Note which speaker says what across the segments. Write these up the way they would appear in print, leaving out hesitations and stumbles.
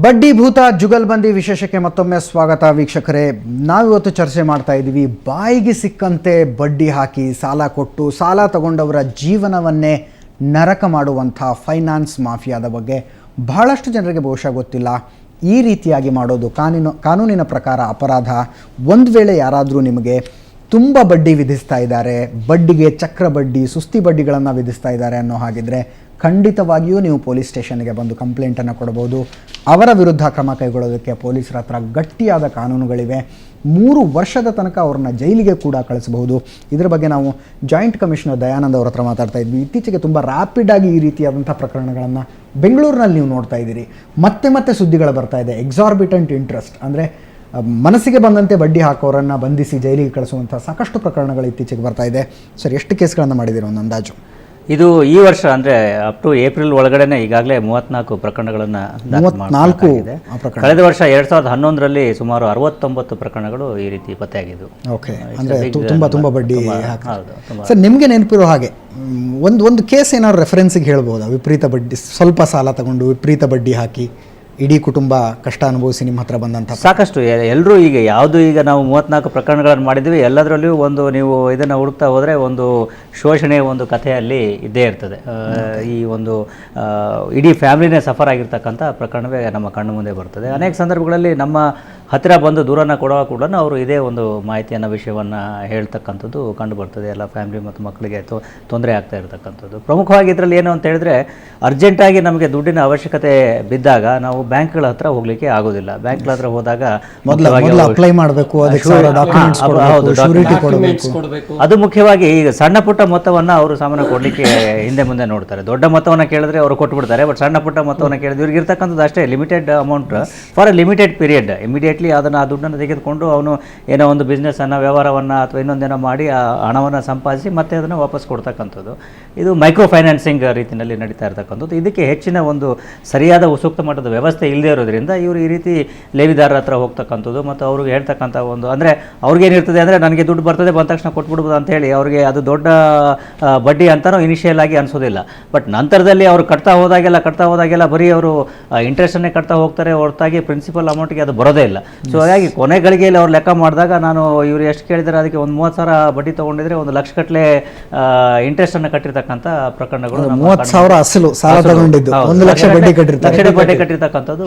Speaker 1: ಬಡ್ಡಿ ಭೂತ ಜುಗಲ್ಬಂದಿ ವಿಶೇಷಕ್ಕೆ ಮತ್ತೊಮ್ಮೆ ಸ್ವಾಗತ ವೀಕ್ಷಕರೇ. ನಾವಿವತ್ತು ಚರ್ಚೆ ಮಾಡ್ತಾ ಇದ್ದೀವಿ ಬಾಯಿಗೆ ಸಿಕ್ಕಂತೆ ಬಡ್ಡಿ ಹಾಕಿ ಸಾಲ ಕೊಟ್ಟು ಸಾಲ ತಗೊಂಡವರ ಜೀವನವನ್ನೇ ನರಕ ಮಾಡುವಂಥ ಫೈನಾನ್ಸ್ ಮಾಫಿಯಾದ ಬಗ್ಗೆ ಬಹಳಷ್ಟು ಜನರಿಗೆ ಬಹುಶಃ ಗೊತ್ತಿಲ್ಲ. ಈ ರೀತಿಯಾಗಿ ಮಾಡೋದು ಕಾನೂನಿನ ಪ್ರಕಾರ ಅಪರಾಧ. ಒಂದು ವೇಳೆ ಯಾರಾದರೂ ನಿಮಗೆ ತುಂಬ ಬಡ್ಡಿ ವಿಧಿಸ್ತಾ ಇದ್ದಾರೆ, ಬಡ್ಡಿಗೆ ಚಕ್ರ ಬಡ್ಡಿ, ಸುಸ್ತಿ ಬಡ್ಡಿಗಳನ್ನು ವಿಧಿಸ್ತಾ ಇದ್ದಾರೆ ಅನ್ನೋ ಹಾಗಿದ್ರೆ ಖಂಡಿತವಾಗಿಯೂ ನೀವು ಪೊಲೀಸ್ ಸ್ಟೇಷನ್ಗೆ ಬಂದು ಕಂಪ್ಲೇಂಟನ್ನು ಕೊಡಬಹುದು. ಅವರ ವಿರುದ್ಧ ಕ್ರಮ ಕೈಗೊಳ್ಳೋದಕ್ಕೆ ಪೊಲೀಸರ ಹತ್ರ ಗಟ್ಟಿಯಾದ ಕಾನೂನುಗಳಿವೆ. 3 ವರ್ಷದ ತನಕ ಅವ್ರನ್ನ ಜೈಲಿಗೆ ಕೂಡ ಕಳಿಸಬಹುದು. ಇದರ ಬಗ್ಗೆ ನಾವು ಜಾಯಿಂಟ್ ಕಮಿಷನರ್ ದಯಾನಂದ್ ಅವರ ಹತ್ರ ಮಾತಾಡ್ತಾ ಇದ್ವಿ. ಇತ್ತೀಚೆಗೆ ತುಂಬ ರ್ಯಾಪಿಡಾಗಿ ಈ ರೀತಿಯಾದಂಥ ಪ್ರಕರಣಗಳನ್ನು ಬೆಂಗಳೂರಿನಲ್ಲಿ ನೀವು ನೋಡ್ತಾ ಇದ್ದೀರಿ. ಮತ್ತೆ ಸುದ್ದಿಗಳು ಬರ್ತಾ ಇದೆ. ಎಕ್ಸಾರ್ಬಿಟೆಂಟ್ ಇಂಟ್ರೆಸ್ಟ್ ಅಂದರೆ ಮನಸ್ಸಿಗೆ ಬಂದಂತೆ ಬಡ್ಡಿ ಹಾಕೋರನ್ನು ಬಂಧಿಸಿ ಜೈಲಿಗೆ ಕಳಿಸುವಂಥ ಸಾಕಷ್ಟು ಪ್ರಕರಣಗಳು ಇತ್ತೀಚೆಗೆ ಬರ್ತಾ ಇದೆ. ಸರ್, ಎಷ್ಟು ಕೇಸ್ಗಳನ್ನು ಮಾಡಿದ್ದೀರೋ ಒಂದು ಅಂದಾಜು?
Speaker 2: ಇದು ಈ ವರ್ಷ ಅಂದರೆ ಅಪ್ ಟು ಏಪ್ರಿಲ್ ಒಳಗಡೆನೆ ಈಗಾಗಲೇ 34 ಪ್ರಕರಣಗಳನ್ನು ಕಳೆದ ವರ್ಷ 2011ರಲ್ಲಿ ಸುಮಾರು 69 ಪ್ರಕರಣಗಳು ಈ ರೀತಿ ಪತ್ತೆಯಾಗಿದ್ದು.
Speaker 1: ಓಕೆ, ಅಂದರೆ ತುಂಬ ಬಡ್ಡಿ. ಸರ್, ನಿಮಗೆ ನೆನಪಿರೋ ಹಾಗೆ ಒಂದು ಕೇಸ್ ಏನಾದ್ರು ರೆಫರೆನ್ಸಿಗೆ ಹೇಳ್ಬೋದಾ? ವಿಪರೀತ ಬಡ್ಡಿ, ಸ್ವಲ್ಪ ಸಾಲ ತಗೊಂಡು ವಿಪರೀತ ಬಡ್ಡಿ ಹಾಕಿ ಇಡೀ ಕುಟುಂಬ ಕಷ್ಟ ಅನುಭವಿಸಿ ನಿಮ್ಮ ಹತ್ರ ಬಂದಂಥ
Speaker 2: ಸಾಕಷ್ಟು ಎಲ್ಲರೂ ಈಗ ನಾವು 34 ಪ್ರಕರಣಗಳನ್ನು ಮಾಡಿದ್ವಿ. ಎಲ್ಲದರಲ್ಲಿಯೂ ಒಂದು ನೀವು ಇದನ್ನು ಹುಡುಕ್ತಾ ಹೋದರೆ ಒಂದು ಶೋಷಣೆ ಒಂದು ಕಥೆಯಲ್ಲಿ ಇದ್ದೇ ಇರ್ತದೆ. ಈ ಒಂದು ಇಡೀ ಫ್ಯಾಮಿಲಿನೇ ಸಫರ್ ಆಗಿರ್ತಕ್ಕಂಥ ಪ್ರಕರಣವೇ ನಮ್ಮ ಕಣ್ಣು ಮುಂದೆ ಬರ್ತದೆ. ಅನೇಕ ಸಂದರ್ಭಗಳಲ್ಲಿ ನಮ್ಮ ಹತ್ತಿರ ಬಂದು ದೂರನ್ನು ಕೊಡುವ ಕೂಡ ಅವರು ಇದೇ ಒಂದು ಮಾಹಿತಿಯನ್ನು ವಿಷಯವನ್ನು ಹೇಳ್ತಕ್ಕಂಥದ್ದು ಕಂಡು ಬರ್ತದೆ. ಎಲ್ಲ ಫ್ಯಾಮಿಲಿ ಮತ್ತು ಮಕ್ಕಳಿಗೆ ತೊಂದರೆ ಆಗ್ತಾ ಇರತಕ್ಕಂಥದ್ದು. ಪ್ರಮುಖವಾಗಿ ಇದರಲ್ಲಿ ಏನು ಅಂತ ಹೇಳಿದ್ರೆ, ಅರ್ಜೆಂಟಾಗಿ ನಮಗೆ ದುಡ್ಡಿನ ಅವಶ್ಯಕತೆ ಬಿದ್ದಾಗ ನಾವು ಬ್ಯಾಂಕ್ಗಳ ಹತ್ರ ಹೋಗ್ಲಿಕ್ಕೆ ಆಗೋದಿಲ್ಲ. ಬ್ಯಾಂಕ್ಗಳ ಹತ್ರ ಹೋದಾಗ
Speaker 1: ಅಪ್ಲೈ ಮಾಡಬೇಕು,
Speaker 2: ಅದು ಮುಖ್ಯವಾಗಿ ಈಗ ಸಣ್ಣ ಪುಟ್ಟ ಮೊತ್ತವನ್ನು ಅವರು ಸಾಮಾನ್ಯ ಕೊಡಲಿಕ್ಕೆ ಹಿಂದೆ ಮುಂದೆ ನೋಡ್ತಾರೆ. ದೊಡ್ಡ ಮೊತ್ತವನ್ನು ಕೇಳಿದ್ರೆ ಅವರು ಕೊಟ್ಬಿಡ್ತಾರೆ. ಬಟ್ ಸಣ್ಣ ಪುಟ್ಟ ಮೊತ್ತವನ್ನು ಕೇಳಿದ್ರೆ ಇವ್ರಿಗೆ ಇರ್ತಕ್ಕಂಥದ್ದು ಅಷ್ಟೇ limited amount for A limited period. Immediately ಅದನ್ನು ಆ ದುಡ್ಡನ್ನು ತೆಗೆದುಕೊಂಡು ಅವನು ಏನೋ ಒಂದು ಬಿಸ್ನೆಸ್ಸನ್ನು, ವ್ಯವಹಾರವನ್ನು ಅಥವಾ ಇನ್ನೊಂದೇನೋ ಮಾಡಿ ಆ ಹಣವನ್ನು ಸಂಪಾದಿಸಿ ಮತ್ತೆ ಅದನ್ನು ವಾಪಸ್ ಕೊಡ್ತಕ್ಕಂಥದ್ದು. ಇದು ಮೈಕ್ರೋ ಫೈನಾನ್ಸಿಂಗ್ ರೀತಿಯಲ್ಲಿ ನಡೀತಾ ಇರತಕ್ಕಂಥದ್ದು. ಇದಕ್ಕೆ ಹೆಚ್ಚಿನ ಒಂದು ಸರಿಯಾದ ಸೂಕ್ತ ಮಟ್ಟದ ವ್ಯವಸ್ಥೆ ಇಲ್ಲದೆ ಇರೋದ್ರಿಂದ ಇವರು ಈ ರೀತಿ ಲೇವಿದಾರರ ಹತ್ರ ಹೋಗ್ತಕ್ಕಂಥದ್ದು ಮತ್ತು ಅವ್ರಿಗೆ ಹೇಳ್ತಕ್ಕಂಥ ಒಂದು ಅಂದರೆ ಅವ್ರಿಗೇನಿರ್ತದೆ ಅಂದರೆ ನನಗೆ ದುಡ್ಡು ಬರ್ತದೆ, ಬಂದ ತಕ್ಷಣ ಕೊಟ್ಬಿಡ್ಬೋದು ಅಂತೇಳಿ ಅವ್ರಿಗೆ ಅದು ದೊಡ್ಡ ಬಡ್ಡಿ ಅಂತಲೂ ಇನಿಷಿಯಲ್ ಆಗಿ ಅನಿಸೋದಿಲ್ಲ. ಬಟ್ ನಂತರದಲ್ಲಿ ಅವರು ಕಟ್ತಾ ಹೋದಾಗೆಲ್ಲ ಬರೀ ಅವರು ಇಂಟ್ರೆಸ್ಟನ್ನೇ ಕಟ್ತಾ ಹೋಗ್ತಾರೆ, ಹೊರತಾಗಿ ಪ್ರಿನ್ಸಿಪಲ್ ಅಮೌಂಟ್ಗೆ ಅದು ಬರೋದೇ ಇಲ್ಲ. ಸೊ ಹಾಗಾಗಿ ಕೊನೆ ಗಳಿಗೆಯಲ್ಲಿ ಅವ್ರು ಲೆಕ್ಕ ಮಾಡಿದಾಗ ನಾನು ಇವರು ಎಷ್ಟು ಕೇಳಿದರೆ ಅದಕ್ಕೆ ಒಂದು 30,000 ಬಡ್ಡಿ ತೊಗೊಂಡಿದ್ರೆ 1 ಲಕ್ಷ ಗಟ್ಟಲೆ ಇಂಟ್ರೆಸ್ಟನ್ನು ಕಟ್ಟಿರ್ತಕ್ಕಂಥ ಪ್ರಕರಣಗಳು,
Speaker 1: 30,000 ಅಸಲು ಸಾಲ ತಗೊಂಡಿದ್ದು 1 ಲಕ್ಷ ಬಡ್ಡಿ
Speaker 2: ಕಟ್ಟಿರ್ತಕ್ಕಂಥದ್ದು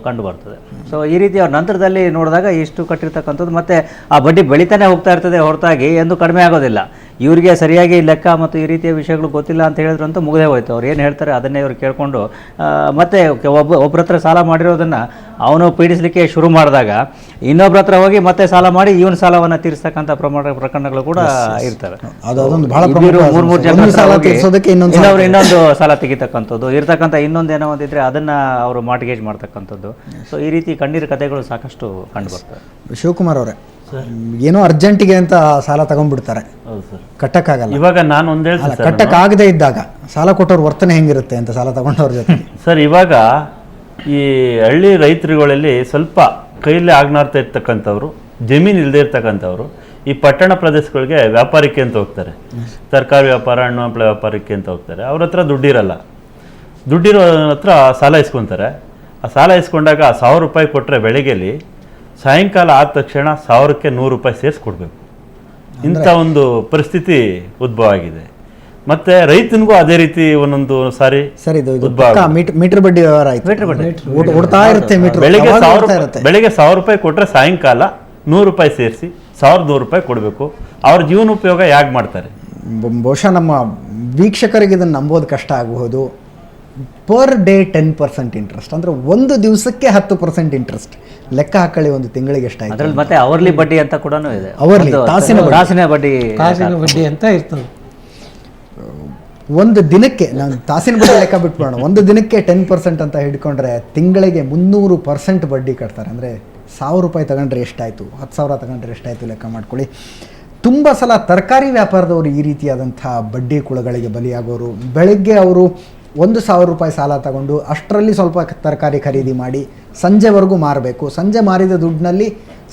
Speaker 2: ಕಂಡು ಬರ್ತದೆ. ಸೊ ಈ ರೀತಿ ಅವ್ರ ನಂತರದಲ್ಲಿ ನೋಡಿದಾಗ ಇಷ್ಟು ಕಟ್ಟಿರ್ತಕ್ಕಂಥದ್ದು ಮತ್ತೆ ಆ ಬಡ್ಡಿ ಬೆಳಿತಾನೆ ಹೋಗ್ತಾ ಇರ್ತದೆ, ಹೊರತಾಗಿ ಎಂದು ಕಡಿಮೆ ಆಗೋದಿಲ್ಲ. ಇವರಿಗೆ ಸರಿಯಾಗಿ ಲೆಕ್ಕ ಮತ್ತು ಈ ರೀತಿಯ ವಿಷಯಗಳು ಗೊತ್ತಿಲ್ಲ ಅಂತ ಹೇಳಿದ್ರಂತೂ ಮುಗದೇ ಹೋಯ್ತು. ಅವ್ರು ಏನು ಹೇಳ್ತಾರೆ ಅದನ್ನೇ ಇವ್ರು ಕೇಳಿಕೊಂಡು ಮತ್ತೆ ಒಬ್ಬರ ಹತ್ರ ಸಾಲ ಮಾಡಿರೋದನ್ನು ಅವನು ಪೀಡಿಸಲಿಕ್ಕೆ ಶುರು ಮಾಡಿದಾಗ ಇನ್ನೊಬ್ಬರ ಹತ್ರ ಹೋಗಿ ಮತ್ತೆ ಸಾಲ ಮಾಡಿ ಇವನ ಸಾಲವನ್ನು ತೀರಿಸ್ತಕ್ಕಂಥ ಪ್ರಕರಣಗಳು ಕೂಡ ಇರ್ತವೆ. 3 ಜನ ಇನ್ನೊಂದು ಸಾಲ ತೆಗಿತಕ್ಕಂಥದ್ದು ಇರ್ತಕ್ಕಂಥ ಇನ್ನೊಂದೇನೋ ಒಂದಿದ್ರೆ ಅದನ್ನ ಅವರು ಮಾರ್ಟ್ಗೇಜ್ ಮಾಡ್ತಕ್ಕಂಥದ್ದು. ಸೊ ಈ ರೀತಿ ಕಣ್ಣೀರು ಕಥೆಗಳು ಸಾಕಷ್ಟು ಕಂಡು ಬರ್ತವೆ.
Speaker 1: ಶಿವಕುಮಾರ್ ಅವರೇ, ಏನೋ ಅರ್ಜೆಂಟಿಗೆ ಅಂತ ಸಾಲ ತಗೊಂಡ್ಬಿಡ್ತಾರೆ, ಕಟ್ಟಕ್ಕಾಗಲ್ಲ.
Speaker 3: ಇವಾಗ ನಾನು ಒಂದ್
Speaker 1: ಕಟ್ಟಕ್ಕಾಗದೇ ಇದ್ದಾಗ ಸಾಲ ಕೊಟ್ಟವ್ರ ವರ್ತನೆ ಹೆಂಗಿರುತ್ತೆ ಅಂತ ಸಾಲ ತಗೊಂಡವ್ರ ಜೊತೆ
Speaker 3: ಸರ್, ಇವಾಗ ಈ ಹಳ್ಳಿ ರೈತರುಗಳಲ್ಲಿ ಸ್ವಲ್ಪ ಕೈಯಲ್ಲಿ ಆಗ್ನಾರ್ತಾ ಇರ್ತಕ್ಕಂಥವ್ರು, ಜಮೀನು ಇಲ್ಲದೆ ಇರ್ತಕ್ಕಂಥವ್ರು ಈ ಪಟ್ಟಣ ಪ್ರದೇಶಗಳಿಗೆ ವ್ಯಾಪಾರಕ್ಕೆ ಅಂತ ಹೋಗ್ತಾರೆ. ತರಕಾರಿ ವ್ಯಾಪಾರ, ಹಣ್ಣು ಹಂಪಲ ವ್ಯಾಪಾರಕ್ಕೆ ಅಂತ ಹೋಗ್ತಾರೆ. ಅವ್ರ ಹತ್ರ ದುಡ್ಡಿರಲ್ಲ. ದುಡ್ಡಿರೋ ಹತ್ರ ಸಾಲ ಇಸ್ಕೊತಾರೆ. ಆ ಸಾಲ ಇಸ್ಕೊಂಡಾಗ 1,000 ರೂಪಾಯಿ ಕೊಟ್ಟರೆ ಬೆಳಗ್ಗೆಲಿ, ಸಾಯಂಕಾಲ ಆದ ತಕ್ಷಣ 1,000ಕ್ಕೆ 100 ರೂಪಾಯಿ ಸೇರಿಸ್ಕೊಡ್ಬೇಕು. ಇಂಥ ಒಂದು ಪರಿಸ್ಥಿತಿ ಉದ್ಭವ ಆಗಿದೆ. ಮತ್ತೆ ರೈತನಿಗೂ ಅದೇ ರೀತಿ ಒಂದೊಂದು ಸಾರಿ
Speaker 1: ಮೀಟರ್ ಬಡ್ಡಿ ವ್ಯವಹಾರ
Speaker 3: ಬೆಳಿಗ್ಗೆ 1,000 ರೂಪಾಯಿ ಕೊಟ್ಟರೆ ಸಾಯಂಕಾಲ 100 ರೂಪಾಯಿ ಸೇರಿಸಿ 1,100 ರೂಪಾಯಿ ಕೊಡಬೇಕು. ಅವ್ರ ಜೀವನೋಪಯೋಗ ಯಾಕೆ ಮಾಡ್ತಾರೆ?
Speaker 1: ಬಹುಶಃ ನಮ್ಮ ವೀಕ್ಷಕರಿಗೆ ಇದನ್ನು ನಂಬೋದು ಕಷ್ಟ ಆಗಬಹುದು. ಪರ್ ಡೇ 10% ಇಂಟ್ರೆಸ್ಟ್ ಅಂದರೆ ಒಂದು ದಿವಸಕ್ಕೆ 10% ಇಂಟ್ರೆಸ್ಟ್. ಲೆಕ್ಕ ಹಾಕೊಳ್ಳಿ, ಒಂದು ತಿಂಗಳಿಗೆ ಎಷ್ಟಾಯ್ತು.
Speaker 2: ಅದರಲ್ಲಿ ಮತ್ತೆ ಅವರ್ಲಿ ಬಡ್ಡಿ ಅಂತ ಕೂಡ ಇದೆ.
Speaker 1: ತಾಸಿನ ಬಡ್ಡಿ
Speaker 4: ಅಂತ ಇರ್ತದೆ.
Speaker 1: ಒಂದು ದಿನಕ್ಕೆ ನಾವು ತಾಸಿನ ಬಡ್ಡಿ ಲೆಕ್ಕ ಬಿಟ್ಬಿಡೋಣ. ಒಂದು ದಿನಕ್ಕೆ 10% ಅಂತ ಹಿಡ್ಕೊಂಡ್ರೆ ತಿಂಗಳಿಗೆ 300% ಬಡ್ಡಿ ಕಟ್ತಾರೆ. ಅಂದರೆ 1,000 ರೂಪಾಯಿ ತಗೊಂಡ್ರೆ ಎಷ್ಟಾಯಿತು, 10,000 ತಗೊಂಡ್ರೆ ಎಷ್ಟಾಯಿತು ಲೆಕ್ಕ ಮಾಡ್ಕೊಳ್ಳಿ. ತುಂಬ ಸಲ ತರಕಾರಿ ವ್ಯಾಪಾರದವರು ಈ ರೀತಿಯಾದಂಥ ಬಡ್ಡಿ ಕುಳಗಳಿಗೆ ಬಲಿಯಾಗೋರು. ಬೆಳಗ್ಗೆ ಅವರು 1,000 ರೂಪಾಯಿ ಸಾಲ ತಗೊಂಡು ಅಷ್ಟರಲ್ಲಿ ಸ್ವಲ್ಪ ತರಕಾರಿ ಖರೀದಿ ಮಾಡಿ ಸಂಜೆವರೆಗೂ ಮಾರಬೇಕು. ಸಂಜೆ ಮಾರಿದ ದುಡ್ಡಿನಲ್ಲಿ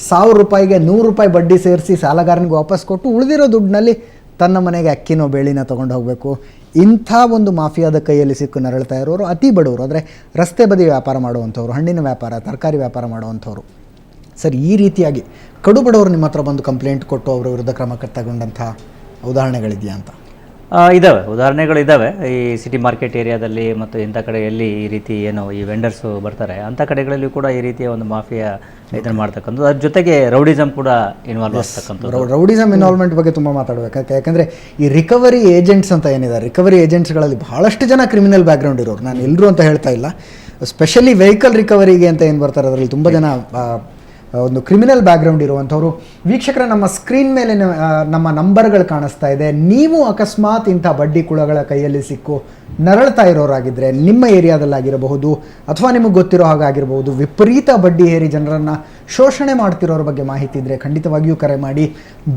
Speaker 1: 1,000 ರೂಪಾಯಿಗೆ 100 ರೂಪಾಯಿ ಬಡ್ಡಿ ಸೇರಿಸಿ ಸಾಲಗಾರನಿಗೆ ವಾಪಸ್ ಕೊಟ್ಟು ಉಳಿದಿರೋ ದುಡ್ಡಿನಲ್ಲಿ ತನ್ನ ಮನೆಗೆ ಅಕ್ಕಿನೋ ಬೇಳಿನ ತೊಗೊಂಡು ಹೋಗಬೇಕು. ಇಂಥ ಒಂದು ಮಾಫಿಯಾದ ಕೈಯಲ್ಲಿ ಸಿಕ್ಕು ನರಳ್ತಾ ಇರೋರು ಅತಿ ಬಡವರು, ಅಂದರೆ ರಸ್ತೆ ಬದಿ ವ್ಯಾಪಾರ ಮಾಡುವಂಥವ್ರು, ಹಣ್ಣಿನ ವ್ಯಾಪಾರ, ತರಕಾರಿ ವ್ಯಾಪಾರ ಮಾಡುವಂಥವ್ರು. ಸರ್, ಈ ರೀತಿಯಾಗಿ ಕಡು ಬಡವರು ನಿಮ್ಮ ಹತ್ರ ಬಂದು ಕಂಪ್ಲೇಂಟ್ ಕೊಟ್ಟು ಅವರ ವಿರುದ್ಧ ಕ್ರಮ ತಗೊಂಡಂಥ ಉದಾಹರಣೆಗಳಿದೆಯಾ ಅಂತ?
Speaker 2: ಇದ್ದಾವೆ, ಉದಾಹರಣೆಗಳಿದ್ದಾವೆ. ಈ ಸಿಟಿ ಮಾರ್ಕೆಟ್ ಏರಿಯಾದಲ್ಲಿ ಮತ್ತು ಇಂಥ ಕಡೆ ಎಲ್ಲಿ ಈ ರೀತಿ ಏನು ಈ ವೆಂಡರ್ಸು ಬರ್ತಾರೆ ಅಂಥ ಕಡೆಗಳಲ್ಲಿ ಕೂಡ ಈ ರೀತಿಯ ಒಂದು ಮಾಫಿಯಾ ಇದನ್ನು ಮಾಡ್ತಕ್ಕಂಥದ್ದು. ಅದ್ರ ಜೊತೆಗೆ ರೌಡಿಸಮ್ ಕೂಡ ಇನ್ವಾಲ್ವ್ ಆಗ್ತಕ್ಕಂಥದ್ದು.
Speaker 1: ರೌಡಿಸಮ್ ಇನ್ವಾಲ್ವ್ಮೆಂಟ್ ಬಗ್ಗೆ ತುಂಬ ಮಾತಾಡಬೇಕು. ಯಾಕಂದರೆ ಈ ರಿಕವರಿ ಏಜೆಂಟ್ಸ್ ಅಂತ ಏನಿದ್ದಾರೆ, ರಿಕವರಿ ಏಜೆಂಟ್ಸ್ಗಳಲ್ಲಿ ಬಹಳಷ್ಟು ಜನ ಕ್ರಿಮಿನಲ್ ಬ್ಯಾಕ್ಗ್ರೌಂಡ್ ಇರೋರು. ನಾನು ಎಲ್ಲರೂ ಅಂತ ಹೇಳ್ತಾ ಇಲ್ಲ, ಸ್ಪೆಷಲಿ ವೆಹಿಕಲ್ ರಿಕವರಿಗೆ ಅಂತ ಏನು ಬರ್ತಾರೆ ಅದರಲ್ಲಿ ತುಂಬ ಜನ ಒಂದು ಕ್ರಿಮಿನಲ್ ಬ್ಯಾಕ್ಗ್ರೌಂಡ್ ಇರುವಂಥವ್ರು. ವೀಕ್ಷಕರ, ನಮ್ಮ ಸ್ಕ್ರೀನ್ ಮೇಲೆ ನಮ್ಮ ನಂಬರ್ಗಳು ಕಾಣಿಸ್ತಾ ಇದೆ. ನೀವು ಅಕಸ್ಮಾತ್ ಇಂಥ ಬಡ್ಡಿ ಕುಳಗಳ ಕೈಯಲ್ಲಿ ಸಿಕ್ಕು ನರಳ್ತಾ ಇರೋರಾಗಿದ್ದರೆ, ನಿಮ್ಮ ಏರಿಯಾದಲ್ಲಾಗಿರಬಹುದು ಅಥವಾ ನಿಮಗೆ ಗೊತ್ತಿರೋ ಹಾಗಾಗಿರ್ಬೋದು, ವಿಪರೀತ ಬಡ್ಡಿ ಹೇರಿ ಜನರನ್ನು ಶೋಷಣೆ ಮಾಡ್ತಿರೋರ ಬಗ್ಗೆ ಮಾಹಿತಿ ಇದ್ದರೆ ಖಂಡಿತವಾಗಿಯೂ ಕರೆ ಮಾಡಿ.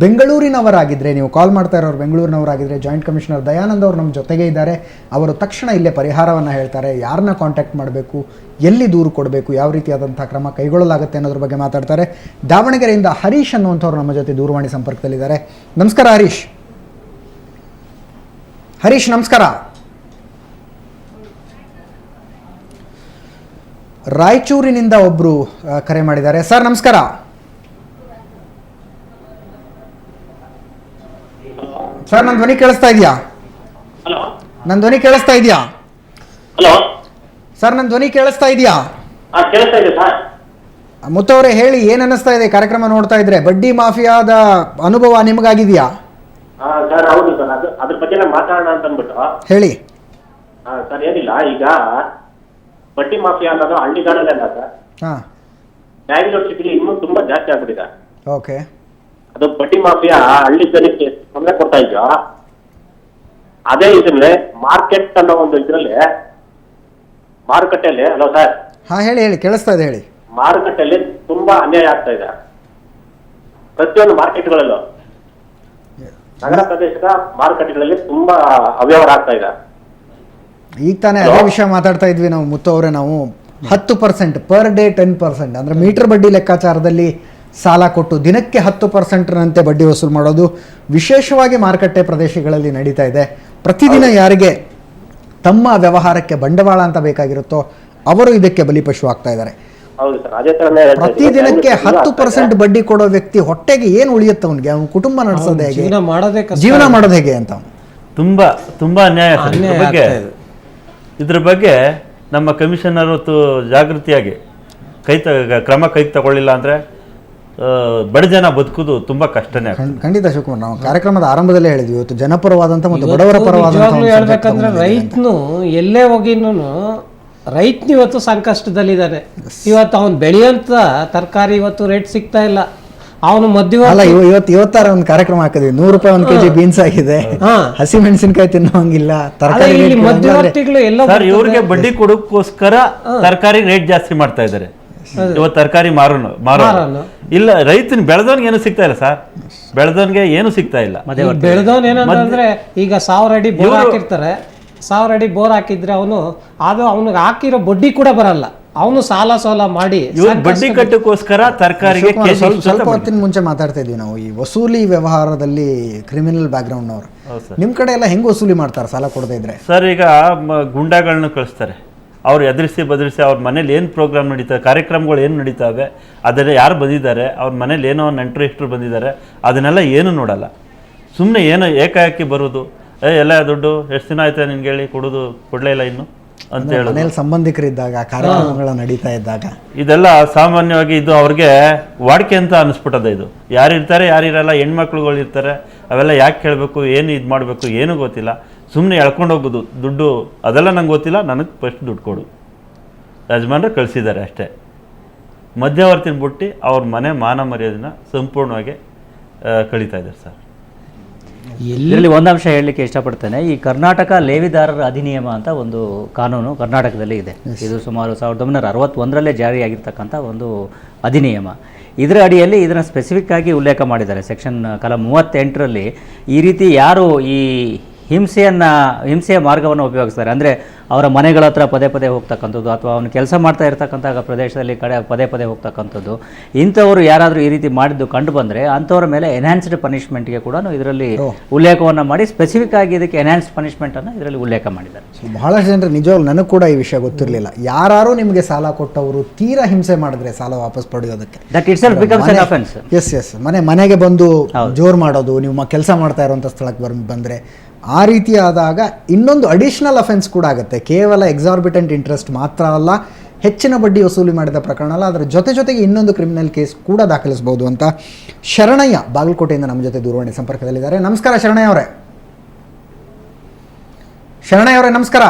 Speaker 1: ಬೆಂಗಳೂರಿನವರಾಗಿದ್ದರೆ, ನೀವು ಕಾಲ್ ಮಾಡ್ತಾ ಇರೋರು ಬೆಂಗಳೂರಿನವರಾಗಿದ್ದರೆ, ಜಾಯಿಂಟ್ ಕಮಿಷನರ್ ದಯಾನಂದ್ ಅವರು ನಮ್ಮ ಜೊತೆಗೆ ಇದ್ದಾರೆ. ಅವರು ತಕ್ಷಣ ಇಲ್ಲೇ ಪರಿಹಾರವನ್ನು ಹೇಳ್ತಾರೆ. ಯಾರನ್ನ ಕಾಂಟ್ಯಾಕ್ಟ್ ಮಾಡಬೇಕು, ಎಲ್ಲಿ ದೂರು ಕೊಡಬೇಕು, ಯಾವ ರೀತಿಯಾದಂಥ ಕ್ರಮ ಕೈಗೊಳ್ಳಲಾಗುತ್ತೆ ಅನ್ನೋದ್ರ ಬಗ್ಗೆ ಮಾತಾಡ್ತಾರೆ. ದಾವಣಗೆರೆಯಿಂದ ಹರೀಶ್ ಅನ್ನುವಂಥವ್ರು ನಮ್ಮ ಜೊತೆ ದೂರವಾಣಿ ಸಂಪರ್ಕದಲ್ಲಿದ್ದಾರೆ. ನಮಸ್ಕಾರ ಹರೀಶ್. ಹರೀಶ್ ನಮಸ್ಕಾರ. ರಾಯಚೂರಿನಿಂದ ಒಬ್ಬರು ಕರೆ ಮಾಡಿದ್ದಾರೆ. ಸರ್ ನಮಸ್ಕಾರ. ಸರ್, ನನ್ನ ಧ್ವನಿ ಕೇಳಿಸ್ತಾ ಇದೆಯಾ? ನನ್ನ ಧ್ವನಿ ಕೇಳಿಸ್ತಾ ಇದೆಯಾ?
Speaker 5: ಹಲೋ
Speaker 1: ಸರ್, ನನ್ನ ಧ್ವನಿ ಕೇಳಿಸ್ತಾ ಇದೆಯಾ?
Speaker 5: ಕೇಳಿಸ್ತಾ ಇದೆ ಸರ್.
Speaker 1: ಮುತ್ತವರೇ, ಹೇಳಿ, ಏನು ಅನ್ನಿಸ್ತಾ ಇದೆ ಕಾರ್ಯಕ್ರಮ ನೋಡ್ತಾ ಇದ್ರೆ? ಬಡ್ಡಿ ಮಾಫಿಯಾದ ಅನುಭವ ನಿಮಗಾಗಿದೆಯಾ?
Speaker 5: ಸರ್ ಹೌದು ಸರ್, ಅದ್ರ ಬಗ್ಗೆ ಮಾತಾಡೋಣ ಅಂತ ಅಂದ್ಬಿಟ್ಟು
Speaker 1: ಹೇಳಿ.
Speaker 5: ಸರ್ ಏನಿಲ್ಲ, ಈಗ ಬಡ್ಡಿ ಮಾಫಿಯಾ ಅನ್ನೋದು ಹಳ್ಳಿಗಾಡಲ್ಲ ಸರ್.
Speaker 1: ಹಾಂ,
Speaker 5: ಬ್ಯಾಂಗ್ಳೂರ್ ಸಿಟಿಲಿ ಇನ್ನೂ ತುಂಬಾ ಜಾಸ್ತಿ ಆಗ್ಬಿಟ್ಟಿದೆ.
Speaker 1: ಓಕೆ.
Speaker 5: ಅದು ಬಡ್ಡಿ ಮಾಫಿಯಾ ಹಳ್ಳಿ ಜನಕ್ಕೆ ತೊಂದರೆ ಕೊಡ್ತಾ ಇದ್ಯೋ, ಅದೇ ಇದ್ರಲ್ಲಿ ಮಾರ್ಕೆಟ್ ಅನ್ನೋ ಒಂದು ಇದ್ರಲ್ಲಿ ಮಾರುಕಟ್ಟೆಯಲ್ಲಿ, ಹಲೋ ಸರ್.
Speaker 1: ಹಾಂ, ಹೇಳಿ ಹೇಳಿ, ಕೇಳಿಸ್ತಾ ಇದೆ, ಹೇಳಿ.
Speaker 5: ಮಾರುಕಟ್ಟೆಯಲ್ಲಿ ತುಂಬಾ ಅನ್ಯಾಯ ಆಗ್ತಾ ಇದೆ. ಪ್ರತಿಯೊಂದು ಮಾರ್ಕೆಟ್ಗಳಲ್ಲೂ, ನಗರ ಪ್ರದೇಶದ ಮಾರುಕಟ್ಟೆಗಳಲ್ಲಿ ತುಂಬಾ ಅವ್ಯವಹಾರ ಆಗ್ತಾ ಇದೆ.
Speaker 1: ಈಗ ತಾನೇ ಅದೇ ವಿಷಯ ಮಾತಾಡ್ತಾ ಇದ್ವಿ ನಾವು ಮುತ್ತು ಅವರೇ. ನಾವು 10% ಪರ್ ಡೇ 10%, ಅಂದರೆ ಮೀಟರ್ ಬಡ್ಡಿ ಲೆಕ್ಕಾಚಾರದಲ್ಲಿ ಸಾಲ ಕೊಟ್ಟು ದಿನಕ್ಕೆ 10%ನಂತೆ ಬಡ್ಡಿ ವಸೂಲು ಮಾಡೋದು ವಿಶೇಷವಾಗಿ ಮಾರುಕಟ್ಟೆ ಪ್ರದೇಶಗಳಲ್ಲಿ ನಡೀತಾ ಇದೆ. ಪ್ರತಿದಿನ ಯಾರಿಗೆ ತಮ್ಮ ವ್ಯವಹಾರಕ್ಕೆ ಬಂಡವಾಳ ಅಂತ ಬೇಕಾಗಿರುತ್ತೋ ಅವರು ಇದಕ್ಕೆ ಬಲಿಪಶು ಆಗ್ತಾ ಇದ್ದಾರೆ.
Speaker 5: ಹೌದು ಸರ್, ಅದೇ ತರನೇ
Speaker 1: ಪ್ರತಿದಿನಕ್ಕೆ 10% ಬಡ್ಡಿ ಕೊಡೋ ವ್ಯಕ್ತಿ ಹೊಟ್ಟೆಗೆ ಏನು ಉಳಿಯುತ್ತೆ ಅವನಿಗೆ? ಅವನು ಕುಟುಂಬ ನಡೆಸೋದು ಹೇಗೆ, ಜೀವನ ಮಾಡೋದು ಹೇಗೆ ಅಂತ
Speaker 3: ತುಂಬಾ ತುಂಬಾ ಅನ್ಯಾಯ ಸರ್. ಇದ್ರ ಬಗ್ಗೆ ನಮ್ಮ ಕಮಿಷನರು ಜಾಗೃತಿಯಾಗಿ ಕ್ರಮ ಕೈಗೆ ತಗೊಳ್ಳಿಲ್ಲ ಅಂದ್ರೆ ಬಡ ಜನ ಬದುಕುದು ತುಂಬಾ ಕಷ್ಟನೇ.
Speaker 1: ಖಂಡಿತ ಶಿವಕುಮಾರ್, ನಾವು ಕಾರ್ಯಕ್ರಮದ ಆರಂಭದಲ್ಲೇ ಹೇಳಿದ್ವಿ, ಇವತ್ತು ಜನಪರವಾದಂತ ಮತ್ತು ಬಡವರ ಪರವಾದಂತ
Speaker 4: ಹೇಳ್ಬೇಕಂದ್ರೆ ರೈತನು ಎಲ್ಲೇ ಹೋಗಿನೂ ರೈತನು ಇವತ್ತು ಸಂಕಷ್ಟದಲ್ಲಿದ್ದಾನೆ. ಇವತ್ತು ಅವನು ಬೆಳೆಯುವಂತ ತರಕಾರಿ ಇವತ್ತು ರೇಟ್ ಸಿಗ್ತಾ ಇಲ್ಲ. ಅವನು
Speaker 1: ಅಲ್ಲ, ಇವತ್ತಾರ ಒಂದು ಕಾರ್ಯಕ್ರಮ ಹಾಕಿದ್ವಿ, 100 ರೂಪಾಯಿ 1 kg ಬೀನ್ಸ್ ಆಗಿದೆ, ಹಸಿ ಮೆಣಸಿನಕಾಯಿ ತಿನ್ನೋಂಗಿಲ್ಲ, ತರಕಾರಿ
Speaker 4: ಮಧ್ಯವರ್ತಿಗಳು ಎಲ್ಲ
Speaker 3: ಇವ್ರಿಗೆ ಬಡ್ಡಿ ಕೊಡೋಕ್ಕೋಸ್ಕರ ತರಕಾರಿ ರೇಟ್ ಜಾಸ್ತಿ ಮಾಡ್ತಾ ಇದ್ದಾರೆ. ಇವತ್ತು ತರಕಾರಿ ಮಾರೋನು ಇಲ್ಲ, ರೈತನ ಬೆಳೆದವನ್ಗೆ ಏನು ಸಿಗ್ತಾ ಇಲ್ಲ ಸರ್. ಬೆಳೆದವನ್ಗೆ ಏನು ಸಿಗ್ತಾ ಇಲ್ಲ.
Speaker 4: ಬೆಳೆದವನ್ ಏನಂತಂದ್ರೆ ಈಗ 1000 ಅಡಿ ಬೋರ್ ಹಾಕಿರ್ತಾರೆ. 1000 ಅಡಿ ಬೋರ್ ಹಾಕಿದ್ರೆ ಅವನಿಗೆ ಹಾಕಿರೋ ಬಡ್ಡಿ ಕೂಡ ಬರಲ್ಲ. ಅವನು ಸಾಲ ಮಾಡಿ
Speaker 3: ಬಡ್ಡಿ ಕಟ್ಟಕ್ಕೋಸ್ಕರ ತರಕಾರಿಗೆ
Speaker 1: ಸ್ವಲ್ಪ ಹೊತ್ತಿನ ಮುಂಚೆ ಮಾತಾಡ್ತಾ ಇದ್ವಿ ನಾವು ಈ ವಸೂಲಿ ವ್ಯವಹಾರದಲ್ಲಿ ಕ್ರಿಮಿನಲ್ ಬ್ಯಾಕ್ಗ್ರೌಂಡ್ನವರು. ನಿಮ್ ಕಡೆ ಎಲ್ಲ ಹೆಂಗ್ ವಸೂಲಿ ಮಾಡ್ತಾರೆ ಸಾಲ ಕೊಡದೇ ಇದ್ರೆ?
Speaker 3: ಸರ್, ಈಗ ಗುಂಡಾಗಳನ್ನ ಕಳಿಸ್ತಾರೆ. ಅವ್ರು ಎದುರಿಸಿ ಬದರಿಸಿ ಅವ್ರ ಮನೇಲಿ ಏನು ಪ್ರೋಗ್ರಾಮ್ ನಡೀತವೆ, ಕಾರ್ಯಕ್ರಮಗಳು ಏನು ನಡೀತಾವೆ, ಅದೆಲ್ಲ ಯಾರು ಬಂದಿದ್ದಾರೆ, ಅವ್ರ ಮನೇಲಿ ಏನೋ ನೆಂಟರು ಇಷ್ಟರು ಬಂದಿದ್ದಾರೆ, ಅದನ್ನೆಲ್ಲ ಏನು ನೋಡಲ್ಲ. ಸುಮ್ಮನೆ ಏನೋ ಏಕಾಏಕಿ ಬರೋದು, ಎಲ್ಲ ದುಡ್ಡು ಎಷ್ಟು ದಿನ ಆಯ್ತಾ ನಿನ್ಗೆ ಹೇಳಿ ಕೊಡೋದು, ಕೊಡಲೇ ಇಲ್ಲ ಇನ್ನು ಅಂತ ಹೇಳಿ
Speaker 1: ಮನೇಲಿ ಸಂಬಂಧಿಕರಿದ್ದಾಗ ಕಾರ್ಯಕ್ರಮಗಳು ನಡೀತಾ ಇದ್ದಾಗ
Speaker 3: ಇದೆಲ್ಲ ಸಾಮಾನ್ಯವಾಗಿ ಇದು ಅವ್ರಿಗೆ ವಾಡಿಕೆ ಅಂತ ಅನಿಸ್ಬಿಟ್ಟದ. ಇದು ಯಾರಿರ್ತಾರೆ ಯಾರಿರಲ್ಲ, ಹೆಣ್ಮಕ್ಳುಗಳು ಇರ್ತಾರೆ, ಅವೆಲ್ಲ ಯಾಕೆ ಕೇಳಬೇಕು, ಏನು ಇದು ಮಾಡಬೇಕು ಏನೂ ಗೊತ್ತಿಲ್ಲ. ಸುಮ್ಮನೆ ಎಳ್ಕೊಂಡು ಹೋಗೋದು ದುಡ್ಡು, ಅದೆಲ್ಲ ನಂಗೆ ಗೊತ್ತಿಲ್ಲ, ನನಗೆ ಫಸ್ಟ್ ದುಡ್ಡು ಕೊಡು, ಯಜಮಾನ್ರು ಕಳಿಸಿದ್ದಾರೆ ಅಷ್ಟೇ. ಮಧ್ಯವರ್ತಿನ ಬಿಟ್ಟು ಅವ್ರ ಮನೆ ಮಾನ ಮರ್ಯಾದೆನ ಸಂಪೂರ್ಣವಾಗಿ ಕಳೀತಾ ಇದ್ದಾರೆ ಸರ್.
Speaker 2: ಇದರಲ್ಲಿ ಒಂದು ಅಂಶ ಹೇಳಲಿಕ್ಕೆ ಇಷ್ಟಪಡ್ತೇನೆ. ಈ ಕರ್ನಾಟಕ ಲೇವಿದಾರರ ಅಧಿನಿಯಮ ಅಂತ ಒಂದು ಕಾನೂನು ಕರ್ನಾಟಕದಲ್ಲಿ ಇದೆ. ಇದು ಸುಮಾರು 1961ರಲ್ಲೇ ಜಾರಿಯಾಗಿರ್ತಕ್ಕಂಥ ಒಂದು ಅಧಿನಿಯಮ. ಇದರ ಅಡಿಯಲ್ಲಿ ಇದನ್ನು ಸ್ಪೆಸಿಫಿಕ್ ಆಗಿ ಉಲ್ಲೇಖ ಮಾಡಿದ್ದಾರೆ. ಸೆಕ್ಷನ್ ಕಲಂ 38ರಲ್ಲಿ ಈ ರೀತಿ ಯಾರು ಈ ಹಿಂಸೆಯ ಮಾರ್ಗವನ್ನು ಉಪಯೋಗಿಸ್ತಾರೆ. ಅಂದರೆ ಅವರ ಮನೆಗಳ ಹತ್ರ ಪದೇ ಪದೇ ಹೋಗ್ತಕ್ಕಂಥದ್ದು, ಅಥವಾ ಅವನು ಕೆಲಸ ಮಾಡ್ತಾ ಇರ್ತಕ್ಕಂಥ ಪ್ರದೇಶದಲ್ಲಿ ಪದೇ ಪದೇ ಹೋಗ್ತಕ್ಕಂಥದ್ದು. ಇಂಥವರು ಯಾರಾದರೂ ಈ ರೀತಿ ಮಾಡಿದ್ದು ಕಂಡು ಬಂದರೆ ಅಂಥವ್ರ ಮೇಲೆ ಎನ್ಹಾನ್ಸ್ಡ್ ಪನಿಷ್ಮೆಂಟ್ಗೆ ಕೂಡ ಇದರಲ್ಲಿ ಉಲ್ಲೇಖವನ್ನು ಮಾಡಿ ಸ್ಪೆಸಿಫಿಕ್ ಆಗಿ ಇದಕ್ಕೆ ಎನ್ಹಾನ್ಸ್ಡ್ ಪನಿಷ್ಮೆಂಟನ್ನು ಇದರಲ್ಲಿ ಉಲ್ಲೇಖ ಮಾಡಿದ್ದಾರೆ.
Speaker 1: ಬಹಳಷ್ಟು ಜನರು ನಿಜವಾಗ್ಲೂ ನನಗೆ ಕೂಡ ಈ ವಿಷಯ ಗೊತ್ತಿರಲಿಲ್ಲ. ಯಾರು ನಿಮಗೆ ಸಾಲ ಕೊಟ್ಟವರು ತೀರಾ ಹಿಂಸೆ ಮಾಡಿದ್ರೆ ಸಾಲ ವಾಪಸ್ ಪಡೆಯೋದಕ್ಕೆ
Speaker 2: that itself becomes an offence.
Speaker 1: ಎಸ್ ಮನೆಗೆ ಬಂದು ಜೋರು ಮಾಡೋದು, ನೀವು ಕೆಲಸ ಮಾಡ್ತಾ ಇರುವಂಥ ಸ್ಥಳಕ್ಕೆ ಬಂದರೆ ಆ ರೀತಿ ಆದಾಗ ಇನ್ನೊಂದು ಅಡಿಷನಲ್ ಅಫೆನ್ಸ್ ಕೂಡ ಆಗುತ್ತೆ. ಕೇವಲ ಎಕ್ಸಾರ್ಬಿಟೆಂಟ್ ಇಂಟ್ರೆಸ್ಟ್ ಮಾತ್ರ ಅಲ್ಲ, ಹೆಚ್ಚಿನ ಬಡ್ಡಿ ವಸೂಲಿ ಮಾಡಿದ ಪ್ರಕರಣ ಅಲ್ಲ, ಅದರ ಜೊತೆಗೆ ಇನ್ನೊಂದು ಕ್ರಿಮಿನಲ್ ಕೇಸ್ ಕೂಡ ದಾಖಲಿಸಬಹುದು ಅಂತ ಶರಣಯ್ಯ ಬಾಗಲಕೋಟೆಯಿಂದ ನಮ್ಮ ಜೊತೆ ದೂರವಾಣಿ ಸಂಪರ್ಕದಲ್ಲಿದ್ದಾರೆ. ನಮಸ್ಕಾರ ಶರಣಯ್ಯ ಅವರೇ. ನಮಸ್ಕಾರ.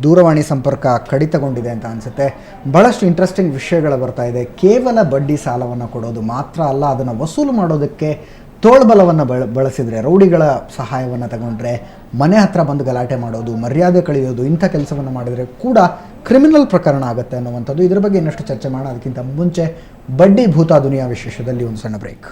Speaker 1: ದೂರವಾಣಿ ಸಂಪರ್ಕ ಕಡಿತಗೊಂಡಿದೆ ಅಂತ ಅನಿಸುತ್ತೆ. ಬಹಳಷ್ಟು ಇಂಟ್ರೆಸ್ಟಿಂಗ್ ವಿಷಯಗಳು ಬರ್ತಾ ಇದೆ. ಕೇವಲ ಬಡ್ಡಿ ಸಾಲವನ್ನು ಕೊಡೋದು ಮಾತ್ರ ಅಲ್ಲ, ಅದನ್ನು ವಸೂಲು ಮಾಡೋದಕ್ಕೆ ತೋಳ್ಬಲವನ್ನು ಬಳಸಿದರೆ, ರೌಡಿಗಳ ಸಹಾಯವನ್ನು ತಗೊಂಡ್ರೆ, ಮನೆ ಹತ್ರ ಬಂದು ಗಲಾಟೆ ಮಾಡೋದು, ಮರ್ಯಾದೆ ಕಳೆಯೋದು, ಇಂಥ ಕೆಲಸವನ್ನು ಮಾಡಿದರೆ ಕೂಡ ಕ್ರಿಮಿನಲ್ ಪ್ರಕರಣ ಆಗುತ್ತೆ ಅನ್ನುವಂಥದ್ದು. ಇದರ ಬಗ್ಗೆ ಇನ್ನಷ್ಟು ಚರ್ಚೆ ಮಾಡೋಣ. ಅದಕ್ಕಿಂತ ಮುಂಚೆ ಬಡ್ಡಿ ಭೂತ ದುನಿಯಾ ವಿಶೇಷದಲ್ಲಿ ಒಂದು ಸಣ್ಣ ಬ್ರೇಕ್.